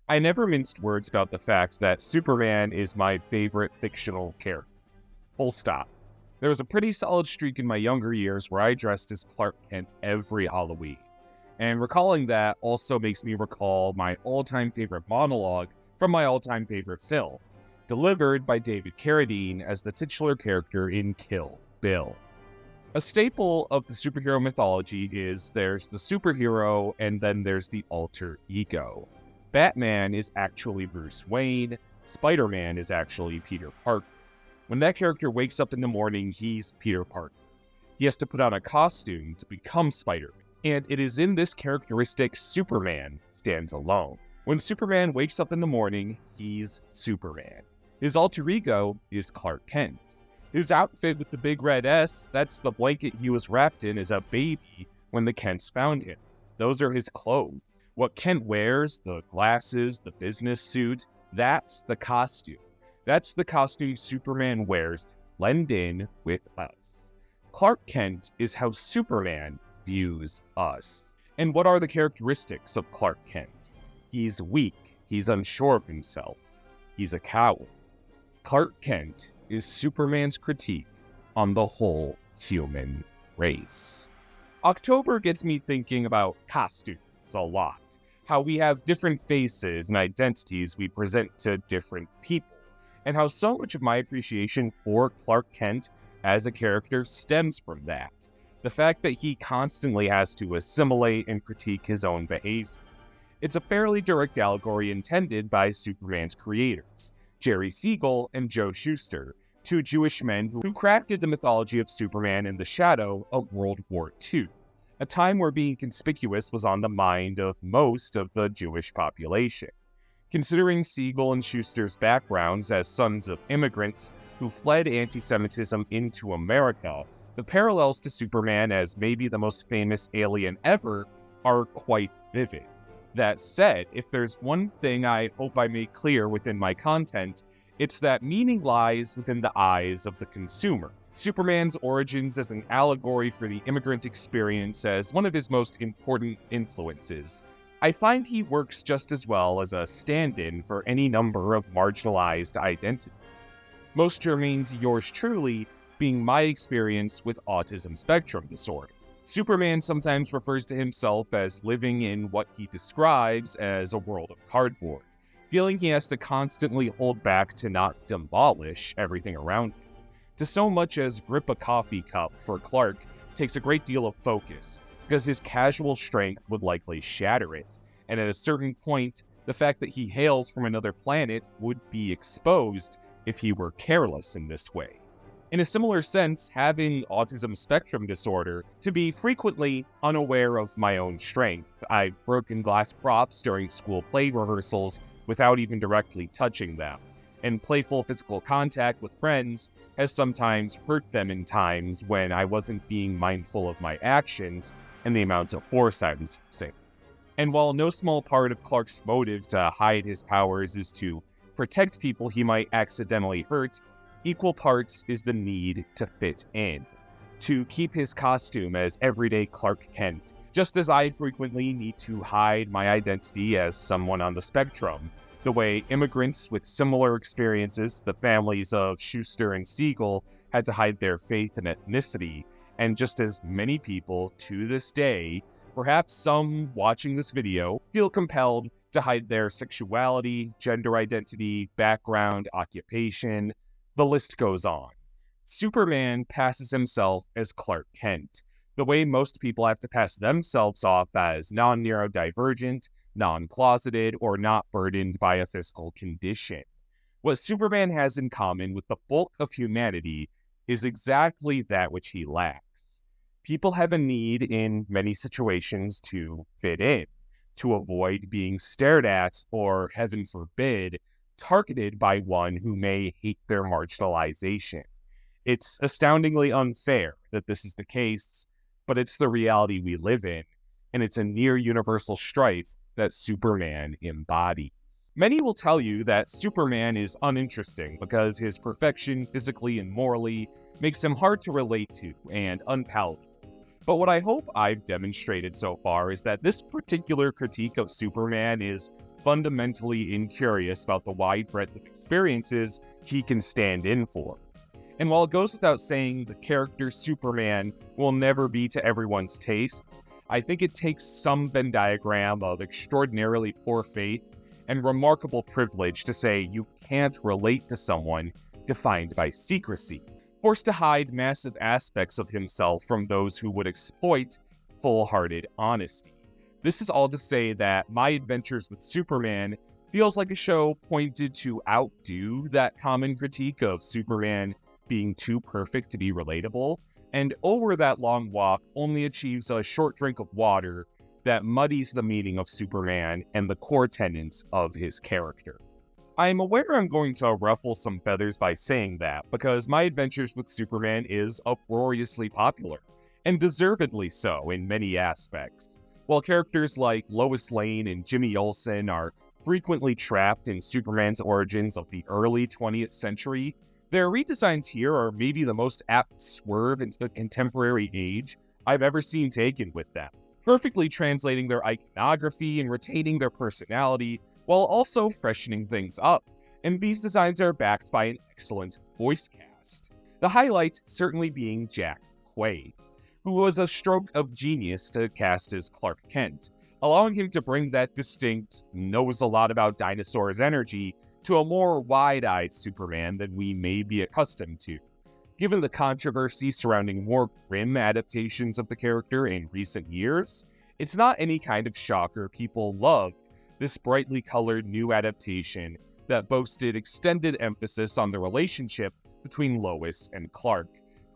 I never minced words about the fact that Superman is my favorite fictional character. Full stop. There was a pretty solid streak in my younger years where I dressed as Clark Kent every Halloween. And recalling that also makes me recall my all-time favorite monologue from my all-time favorite film, delivered by David Carradine as the titular character in Kill Bill. A staple of the superhero mythology is there's the superhero and then there's the alter ego. Batman is actually Bruce Wayne, Spider-Man is actually Peter Parker. When that character wakes up in the morning, he's Peter Parker. He has to put on a costume to become Spider-Man, and it is in this characteristic Superman stands alone. When Superman wakes up in the morning, he's Superman. His alter ego is Clark Kent. His outfit with the big red S, that's the blanket he was wrapped in as a baby when the Kents found him. Those are his clothes. What Kent wears, the glasses, the business suit, that's the costume. That's the costume Superman wears to blend in with us. Clark Kent is how Superman views us. And what are the characteristics of Clark Kent? He's weak. He's unsure of himself. He's a coward. Clark Kent is Superman's critique on the whole human race. October gets me thinking about costumes a lot. How we have different faces and identities we present to different people. And how so much of my appreciation for Clark Kent as a character stems from that. The fact that he constantly has to assimilate and critique his own behavior. It's a fairly direct allegory intended by Superman's creators, Jerry Siegel and Joe Shuster, two Jewish men who crafted the mythology of Superman in the shadow of World War II, a time where being conspicuous was on the mind of most of the Jewish population. Considering Siegel and Shuster's backgrounds as sons of immigrants who fled anti-Semitism into America, the parallels to Superman as maybe the most famous alien ever are quite vivid. That said, if there's one thing I hope I make clear within my content, it's that meaning lies within the eyes of the consumer. Superman's origins as an allegory for the immigrant experience as one of his most important influences. I find he works just as well as a stand-in for any number of marginalized identities. Most germane to yours truly being my experience with autism spectrum disorder. Superman sometimes refers to himself as living in what he describes as a world of cardboard, feeling he has to constantly hold back to not demolish everything around him. To so much as grip a coffee cup for Clark takes a great deal of focus, because his casual strength would likely shatter it, and at a certain point, the fact that he hails from another planet would be exposed if he were careless in this way. In a similar sense, having autism spectrum disorder, to be frequently unaware of my own strength, I've broken glass props during school play rehearsals without even directly touching them, and playful physical contact with friends has sometimes hurt them in times when I wasn't being mindful of my actions and the amount of force I was using. And while no small part of Clark's motive to hide his powers is to protect people he might accidentally hurt, equal parts is the need to fit in, to keep his costume as everyday Clark Kent, just as I frequently need to hide my identity as someone on the spectrum, the way immigrants with similar experiences, the families of Schuster and Siegel, had to hide their faith and ethnicity, and just as many people to this day, perhaps some watching this video, feel compelled to hide their sexuality, gender identity, background, occupation. The list goes on. Superman passes himself as Clark Kent, the way most people have to pass themselves off as non-neurodivergent, non-closeted, or not burdened by a physical condition. What Superman has in common with the bulk of humanity is exactly that which he lacks. People have a need in many situations to fit in, to avoid being stared at, or, heaven forbid, targeted by one who may hate their marginalization. It's astoundingly unfair that this is the case, but it's the reality we live in, and it's a near universal strife that Superman embodies. Many will tell you that Superman is uninteresting because his perfection physically and morally makes him hard to relate to and unpalatable. But what I hope I've demonstrated so far is that this particular critique of Superman is fundamentally incurious about the wide breadth of experiences he can stand in for. And while it goes without saying the character Superman will never be to everyone's tastes, I think it takes some Venn diagram of extraordinarily poor faith and remarkable privilege to say you can't relate to someone defined by secrecy, forced to hide massive aspects of himself from those who would exploit full-hearted honesty. This is all to say that My Adventures with Superman feels like a show pointed to outdo that common critique of Superman being too perfect to be relatable, and over that long walk only achieves a short drink of water that muddies the meaning of Superman and the core tenets of his character. I'm aware I'm going to ruffle some feathers by saying that, because My Adventures with Superman is uproariously popular, and deservedly so in many aspects. While characters like Lois Lane and Jimmy Olsen are frequently trapped in Superman's origins of the early 20th century, their redesigns here are maybe the most apt swerve into the contemporary age I've ever seen taken with them, perfectly translating their iconography and retaining their personality while also freshening things up, and these designs are backed by an excellent voice cast. The highlight certainly being Jack Quaid, who was a stroke of genius to cast as Clark Kent, allowing him to bring that distinct, knows a lot about dinosaurs energy to a more wide-eyed Superman than we may be accustomed to. Given the controversy surrounding more grim adaptations of the character in recent years, it's not any kind of shocker people loved this brightly colored new adaptation that boasted extended emphasis on the relationship between Lois and Clark,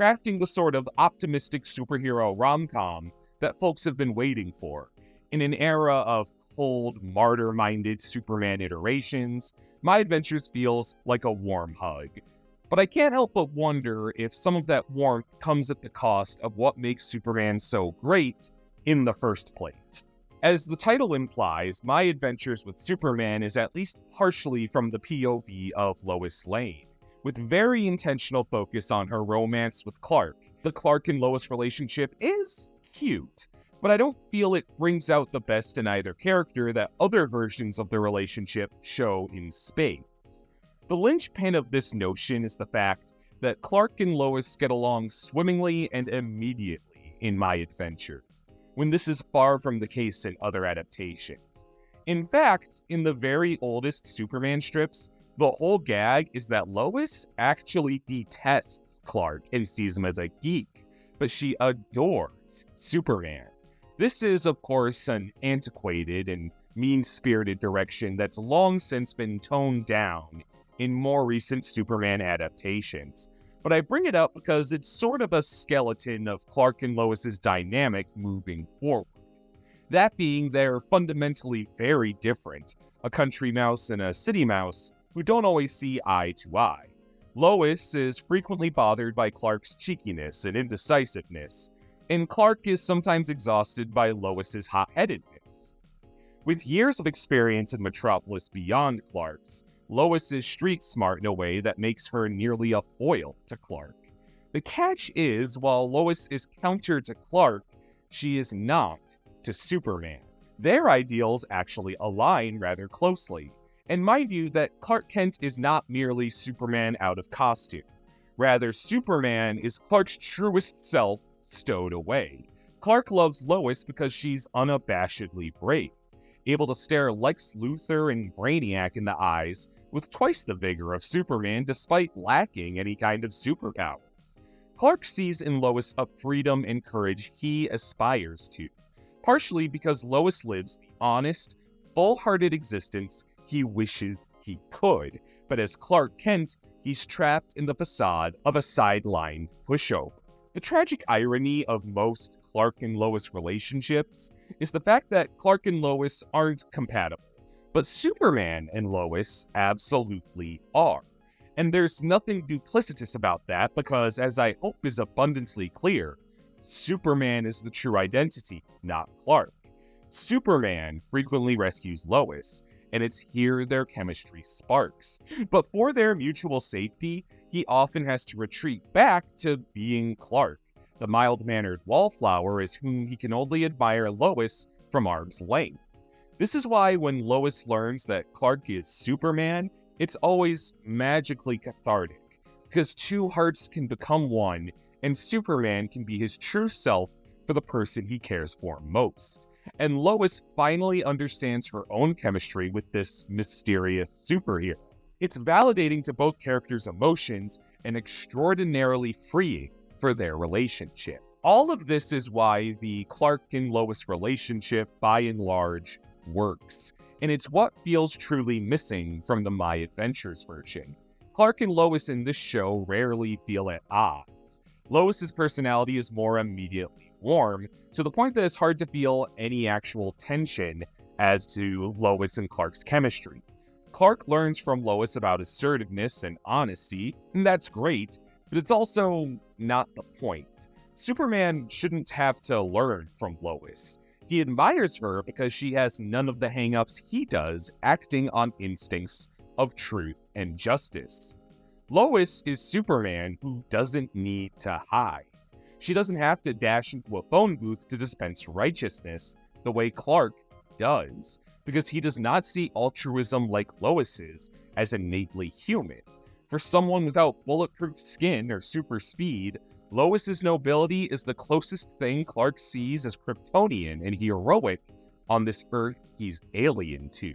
crafting the sort of optimistic superhero rom-com that folks have been waiting for. In an era of cold, martyr-minded Superman iterations, My Adventures feels like a warm hug. But I can't help but wonder if some of that warmth comes at the cost of what makes Superman so great in the first place. As the title implies, My Adventures with Superman is at least partially from the POV of Lois Lane, with very intentional focus on her romance with Clark. The Clark and Lois relationship is cute, but I don't feel it brings out the best in either character that other versions of the relationship show in spades. The linchpin of this notion is the fact that Clark and Lois get along swimmingly and immediately in My Adventures, when this is far from the case in other adaptations. In fact, in the very oldest Superman strips, the whole gag is that Lois actually detests Clark and sees him as a geek, but she adores Superman. This is, of course, an antiquated and mean-spirited direction that's long since been toned down in more recent Superman adaptations, but I bring it up because it's sort of a skeleton of Clark and Lois's dynamic moving forward. That being, they're fundamentally very different, a country mouse and a city mouse who don't always see eye to eye. Lois is frequently bothered by Clark's cheekiness and indecisiveness, and Clark is sometimes exhausted by Lois's hot-headedness. With years of experience in Metropolis beyond Clark's, Lois is street smart in a way that makes her nearly a foil to Clark. The catch is, while Lois is counter to Clark, she is not to Superman. Their ideals actually align rather closely, and mind you that Clark Kent is not merely Superman out of costume. Rather, Superman is Clark's truest self stowed away. Clark loves Lois because she's unabashedly brave, able to stare Lex Luthor and Brainiac in the eyes with twice the vigor of Superman despite lacking any kind of superpowers. Clark sees in Lois a freedom and courage he aspires to, partially because Lois lives the honest, full-hearted existence he wishes he could, but as Clark Kent, he's trapped in the facade of a sidelined pushover. The tragic irony of most Clark and Lois relationships is the fact that Clark and Lois aren't compatible, but Superman and Lois absolutely are. And there's nothing duplicitous about that because, as I hope is abundantly clear, Superman is the true identity, not Clark. Superman frequently rescues Lois, and it's here their chemistry sparks. But for their mutual safety, he often has to retreat back to being Clark, the mild-mannered wallflower as whom he can only admire Lois from arm's length. This is why when Lois learns that Clark is Superman, it's always magically cathartic, because two hearts can become one, and Superman can be his true self for the person he cares for most. And Lois finally understands her own chemistry with this mysterious superhero. It's validating to both characters' emotions and extraordinarily freeing for their relationship. All of this is why the Clark and Lois relationship, by and large, works, and it's what feels truly missing from the My Adventures version. Clark and Lois in this show rarely feel at odds. Lois's personality is more immediately warm, to the point that it's hard to feel any actual tension as to Lois and Clark's chemistry. Clark learns from Lois about assertiveness and honesty, and that's great, but it's also not the point. Superman shouldn't have to learn from Lois. He admires her because she has none of the hang-ups he does, acting on instincts of truth and justice. Lois is Superman who doesn't need to hide. She doesn't have to dash into a phone booth to dispense righteousness the way Clark does, because he does not see altruism like Lois's as innately human. For someone without bulletproof skin or super speed, Lois's nobility is the closest thing Clark sees as Kryptonian and heroic on this Earth he's alien to.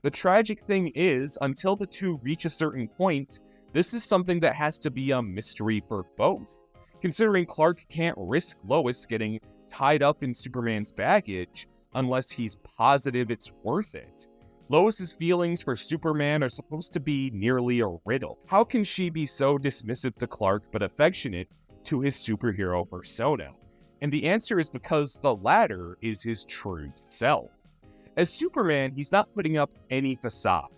The tragic thing is, until the two reach a certain point, this is something that has to be a mystery for both. Considering Clark can't risk Lois getting tied up in Superman's baggage unless he's positive it's worth it. Lois's feelings for Superman are supposed to be nearly a riddle. How can she be so dismissive to Clark but affectionate to his superhero persona? And the answer is because the latter is his true self. As Superman, he's not putting up any facade.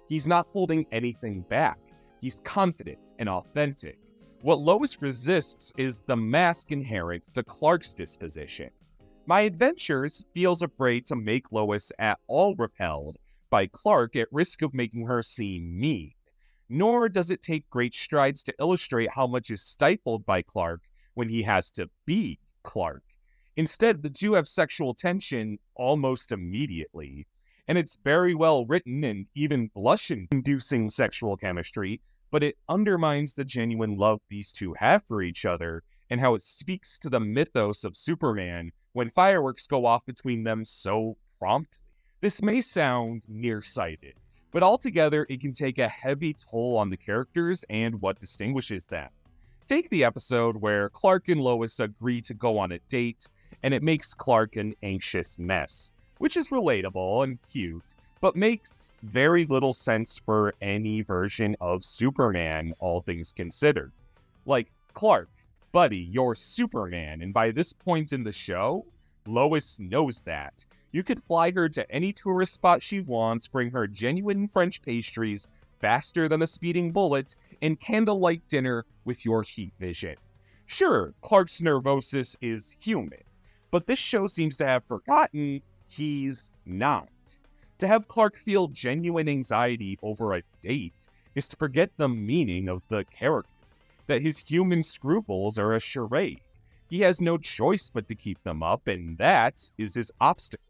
He's not holding anything back. He's confident and authentic. What Lois resists is the mask inherent to Clark's disposition. My Adventures feels afraid to make Lois at all repelled by Clark at risk of making her seem mean, nor does it take great strides to illustrate how much is stifled by Clark when he has to be Clark. Instead, the two have sexual tension almost immediately, and it's very well written and even blush-inducing sexual chemistry, but it undermines the genuine love these two have for each other and how it speaks to the mythos of Superman when fireworks go off between them so promptly. This may sound nearsighted, but altogether it can take a heavy toll on the characters and what distinguishes them. Take the episode where Clark and Lois agree to go on a date, and it makes Clark an anxious mess, which is relatable and cute, but makes very little sense for any version of Superman, all things considered. Like, Clark, buddy, you're Superman, and by this point in the show, Lois knows that. You could fly her to any tourist spot she wants, bring her genuine French pastries faster than a speeding bullet, and candlelight dinner with your heat vision. Sure, Clark's nervosis is human, but this show seems to have forgotten he's not. To have Clark feel genuine anxiety over a date is to forget the meaning of the character, that his human scruples are a charade. He has no choice but to keep them up, and that is his obstacle.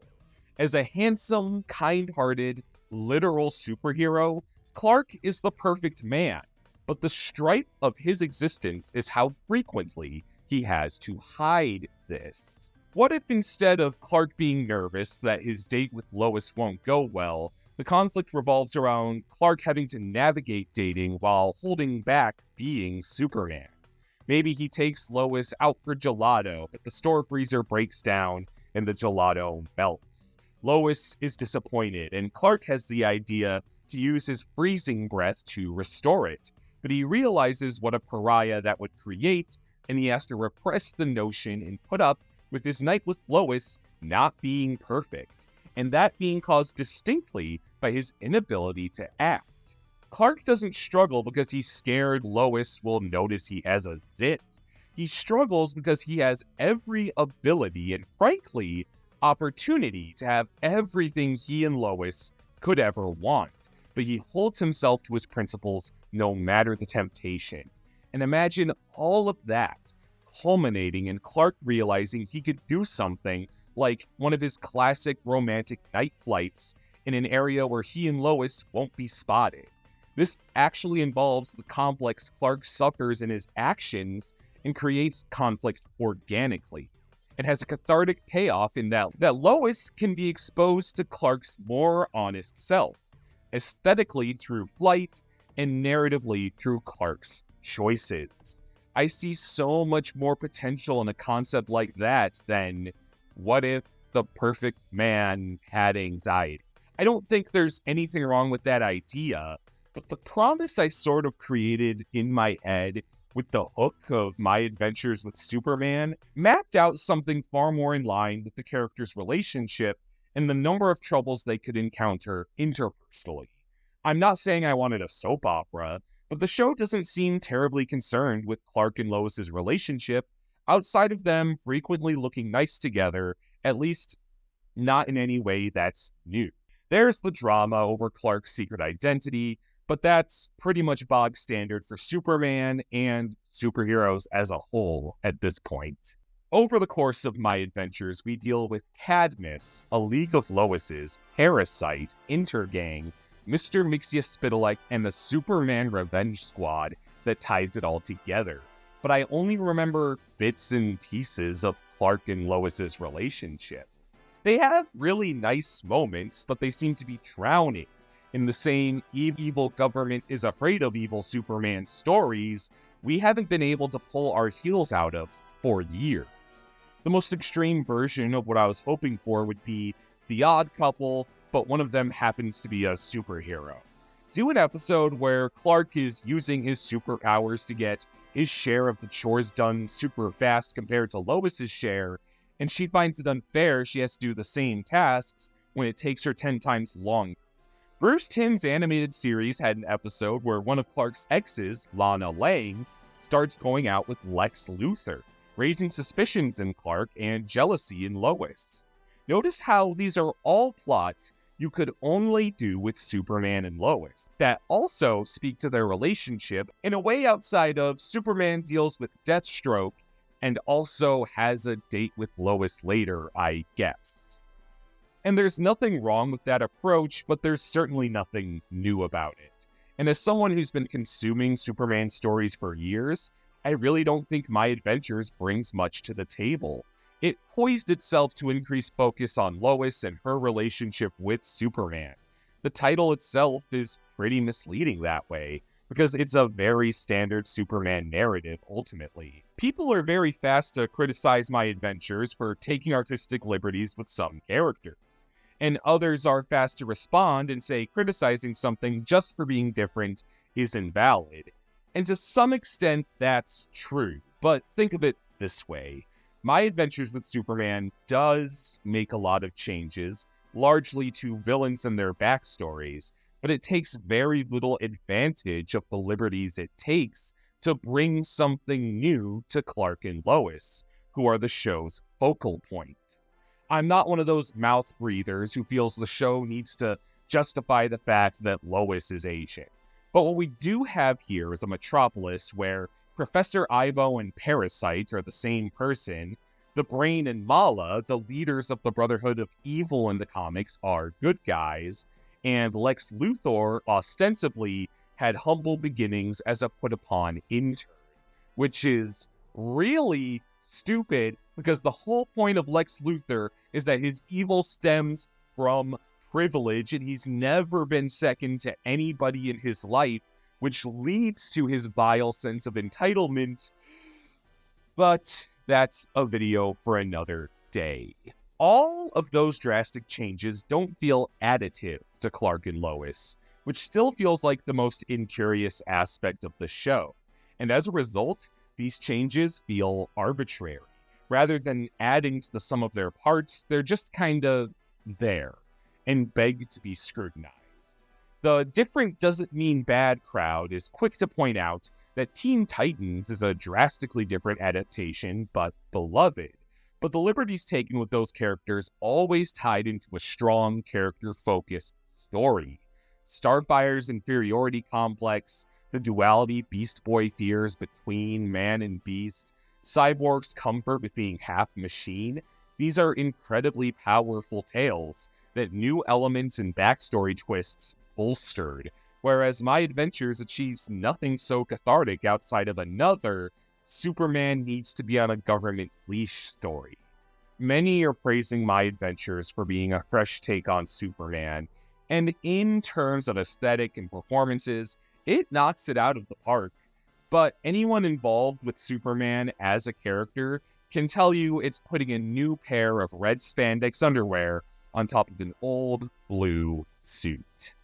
As a handsome, kind-hearted, literal superhero, Clark is the perfect man, but the stripe of his existence is how frequently he has to hide this. What if instead of Clark being nervous that his date with Lois won't go well, the conflict revolves around Clark having to navigate dating while holding back being Superman? Maybe he takes Lois out for gelato, but the store freezer breaks down and the gelato melts. Lois is disappointed, and Clark has the idea to use his freezing breath to restore it, but he realizes what a pariah that would create, and he has to repress the notion and put up with his night with Lois not being perfect, and that being caused distinctly by his inability to act. Clark doesn't struggle because he's scared Lois will notice he has a zit. He struggles because he has every ability and, frankly, opportunity to have everything he and Lois could ever want, but he holds himself to his principles no matter the temptation. And imagine all of that culminating in Clark realizing he could do something like one of his classic romantic night flights in an area where he and Lois won't be spotted. This actually involves the complex Clark suffers in his actions and creates conflict organically. It has a cathartic payoff in that Lois can be exposed to Clark's more honest self, aesthetically through flight and narratively through Clark's choices. I see so much more potential in a concept like that than what if the perfect man had anxiety. I don't think there's anything wrong with that idea, but the promise I sort of created in my head with the hook of My Adventures with Superman mapped out something far more in line with the characters' relationship and the number of troubles they could encounter interpersonally. I'm not saying I wanted a soap opera, but the show doesn't seem terribly concerned with Clark and Lois's relationship outside of them frequently looking nice together, at least not in any way that's new. There's the drama over Clark's secret identity, but that's pretty much bog standard for Superman and superheroes as a whole at this point. Over the course of My Adventures, we deal with Cadmus, a League of Loises, Parasite, Intergang, Mr. Mxyzptlk, and the Superman Revenge Squad that ties it all together. But I only remember bits and pieces of Clark and Lois's relationship. They have really nice moments, but they seem to be drowning in the same evil government is afraid of evil Superman stories we haven't been able to pull our heels out of for years. The most extreme version of what I was hoping for would be The Odd Couple, but one of them happens to be a superhero. Do an episode where Clark is using his superpowers to get his share of the chores done super fast compared to Lois's share, and she finds it unfair she has to do the same tasks when it takes her 10 times longer. Bruce Timm's animated series had an episode where one of Clark's exes, Lana Lang, starts going out with Lex Luthor, raising suspicions in Clark and jealousy in Lois. Notice how these are all plots you could only do with Superman and Lois, that also speak to their relationship in a way outside of Superman deals with Deathstroke and also has a date with Lois later, I guess. And there's nothing wrong with that approach, but there's certainly nothing new about it. And as someone who's been consuming Superman stories for years, I really don't think My Adventures brings much to the table. It poised itself to increase focus on Lois and her relationship with Superman. The title itself is pretty misleading that way, because it's a very standard Superman narrative, ultimately. People are very fast to criticize My Adventures for taking artistic liberties with some characters, and others are fast to respond and say criticizing something just for being different is invalid. And to some extent, that's true, but think of it this way. My Adventures with Superman does make a lot of changes, largely to villains and their backstories, but it takes very little advantage of the liberties it takes to bring something new to Clark and Lois, who are the show's focal point. I'm not one of those mouth breathers who feels the show needs to justify the fact that Lois is Asian. But what we do have here is a metropolis where Professor Ivo and Parasite are the same person, the Brain and Mala, the leaders of the Brotherhood of Evil in the comics, are good guys, and Lex Luthor ostensibly had humble beginnings as a put-upon intern, which is really stupid because the whole point of Lex Luthor is that his evil stems from privilege and he's never been second to anybody in his life, which leads to his vile sense of entitlement. But that's a video for another day. All of those drastic changes don't feel additive to Clark and Lois, which still feels like the most incurious aspect of the show. And as a result, these changes feel arbitrary. Rather than adding to the sum of their parts, they're just kind of there and beg to be scrutinized. The different doesn't mean bad crowd is quick to point out that Teen Titans is a drastically different adaptation, but beloved. But the liberties taken with those characters always tied into a strong character-focused story. Starfire's inferiority complex, the duality Beast Boy fears between man and beast, Cyborg's comfort with being half machine, These are incredibly powerful tales that new elements and backstory twists bolstered, whereas My Adventures achieves nothing so cathartic outside of another Superman needs to be on a government leash story. Many are praising My Adventures for being a fresh take on Superman, and in terms of aesthetic and performances, it knocks it out of the park. But anyone involved with Superman as a character can tell you it's putting a new pair of red spandex underwear on top of an old blue suit.